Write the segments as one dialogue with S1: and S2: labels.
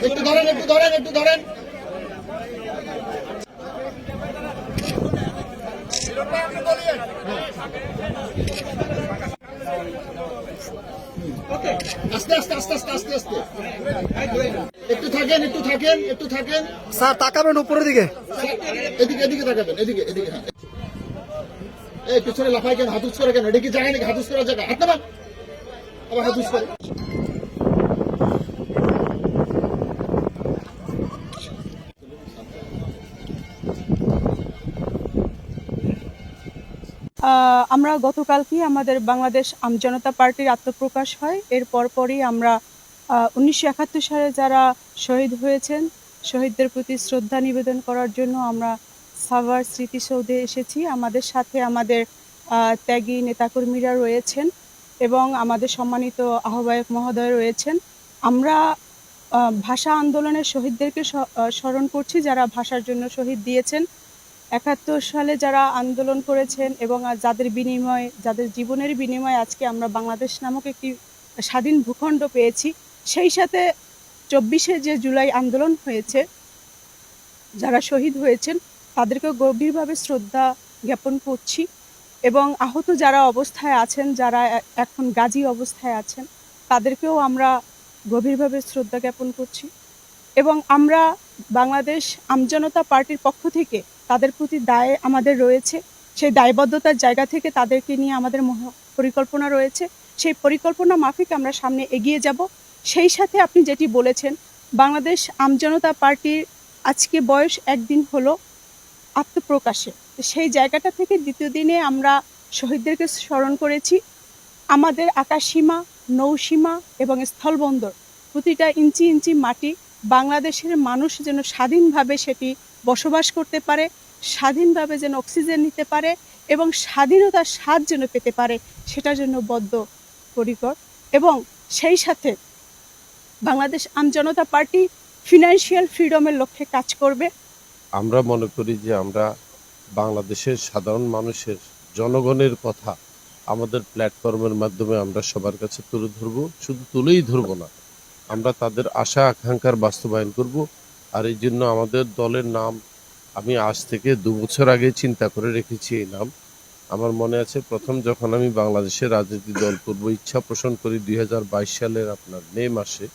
S1: একটু ধরেন আস্তে আস্তে আস্তে আস্তে আস্তে আস্তে একটু থাকেন
S2: স্যার তাকাবেন উপরের দিকে,
S1: এদিকে তাকাবেন, এদিকে হ্যাঁ। এই পিছনে লাফাই কেন, হাত উঁচ করে কেন? এটা কি জায়গা নাকি হাত উঁচ করার জায়গা? হাত নামান, আবার হাত উঁচ করে।
S3: আমরা গতকালকে আমাদের বাংলাদেশ আমজনতা পার্টির আত্মপ্রকাশ হয়। এর পরপরই আমরা 1971 সালে যারা শহীদ হয়েছেন শহীদদের প্রতি শ্রদ্ধা নিবেদন করার জন্য আমরা সাভার স্মৃতিসৌধে এসেছি। আমাদের সাথে আমাদের ত্যাগী নেতাকর্মীরা রয়েছেন এবং আমাদের সম্মানিত আহ্বায়ক মহোদয় রয়েছেন। আমরা ভাষা আন্দোলনের শহীদদেরকে স্মরণ করছি যারা ভাষার জন্য শহীদ দিয়েছেন। 71 সালে যারা আন্দোলন করেছেন এবং যাদের জীবনের বিনিময়ে আজকে আমরা বাংলাদেশ নামক একটি স্বাধীন ভূখণ্ড পেয়েছি। সেই সাথে 24শে যে জুলাই আন্দোলন হয়েছে, যারা শহীদ হয়েছেন তাদেরকেও গভীরভাবে শ্রদ্ধা জ্ঞাপন করছি এবং আহত যারা অবস্থায় আছেন, যারা এখন গাজী অবস্থায় আছেন, তাদেরকেও আমরা গভীরভাবে শ্রদ্ধা জ্ঞাপন করছি এবং আমরা বাংলাদেশ আমজনতা পার্টির পক্ষ থেকে তাদের প্রতি দায় আমাদের রয়েছে। সেই দায়বদ্ধতার জায়গা থেকে তাদেরকে নিয়ে আমাদের পরিকল্পনা রয়েছে। সেই পরিকল্পনা মাফিক আমরা সামনে এগিয়ে যাব। সেই সাথে আপনি যেটি বলেছেন, বাংলাদেশ আমজনতা পার্টির আজকে বয়স একদিন হলো আত্মপ্রকাশে। সেই জায়গাটা থেকে দ্বিতীয় দিনে আমরা শহীদদেরকে স্মরণ করেছি। আমাদের আকাশসীমা, নৌসীমা এবং স্থলবন্দর প্রতিটা ইঞ্চি ইঞ্চি মাটি বাংলাদেশের মানুষ যেন স্বাধীনভাবে সেটি বসবাস করতে পারে, স্বাধীনভাবে যেন অক্সিজেন নিতে পারে এবং স্বাধীনতার স্বাদ যেন পেতে পারে, সেটার জন্য বদ্ধপরিকর। এবং সেই সাথে বাংলাদেশ আমজনতা পার্টি ফিনান্সিয়াল ফ্রিডমের লক্ষ্যে কাজ করবে।
S4: আমরা মনে করি যে আমরা বাংলাদেশের সাধারণ মানুষের জনগণের কথা আমাদের প্ল্যাটফর্মের মাধ্যমে আমরা সবার কাছে তুলে ধরবো। শুধু তুলেই ধরবো না, আমরা তাদের আশা আকাঙ্ক্ষার বাস্তবায়ন করব। আর এই জন্য আমাদের দলের নাম আমি আজ থেকে 2 বছর আগে চিন্তা করে রেখেছি। এই নাম আমার মনে আছে, প্রথম যখন আমি বাংলাদেশের রাজনীতি দল করব ইচ্ছা পোষণ করি 2022 সালের মে মাসে,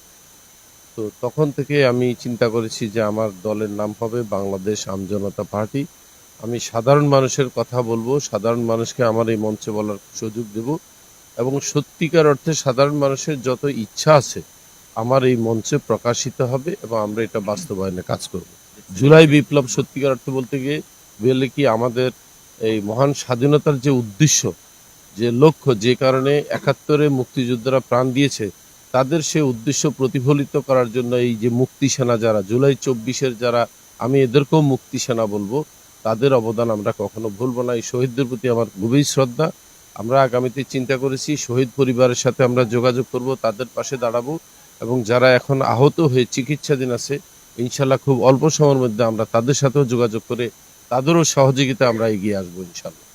S4: তো তখন থেকে আমি চিন্তা করেছি যে আমার দলের নাম হবে বাংলাদেশ আমজনতা পার্টি। আমি সাধারণ মানুষের কথা বলবো, সাধারণ মানুষকে আমার এই মঞ্চে বলার সুযোগ দেব এবং সত্যিকার অর্থে সাধারণ মানুষের যত ইচ্ছা আছে আমার এই মঞ্চে প্রকাশিত হবে এবং আমরা এটা বাস্তবায়নে কাজ করব। জুলাই বিপ্লব সত্যিকার অর্থে বলতে গেলে কি আমাদের এই মহান স্বাধীনতার যে উদ্দেশ্য, যে লক্ষ্য, যে কারণে 71-এ মুক্তিযোদ্ধারা প্রাণ দিয়েছে, তাদের সে উদ্দেশ্য প্রতিফলিত করার জন্য এই যে মুক্তি সেনা যারা জুলাই 24-এর যারা, আমি এদেরকেও মুক্তি সেনা বলবো, তাদের অবদান আমরা কখনো ভুলব না। এই শহীদদের প্রতি আমার গভীর শ্রদ্ধা। আমরা আগামীতে চিন্তা করেছি শহীদ পরিবারের সাথে আমরা যোগাযোগ করব, তাদের পাশে দাঁড়াবো এবং যারা এখন আহত হয়ে চিকিৎসাধীন আছে ইনশাল্লাহ খুব অল্প সময়ের মধ্যে আমরা তাদের সাথেও যোগাযোগ করে তাদেরও সহযোগিতা আমরা এগিয়ে আসবো ইনশাল্লাহ।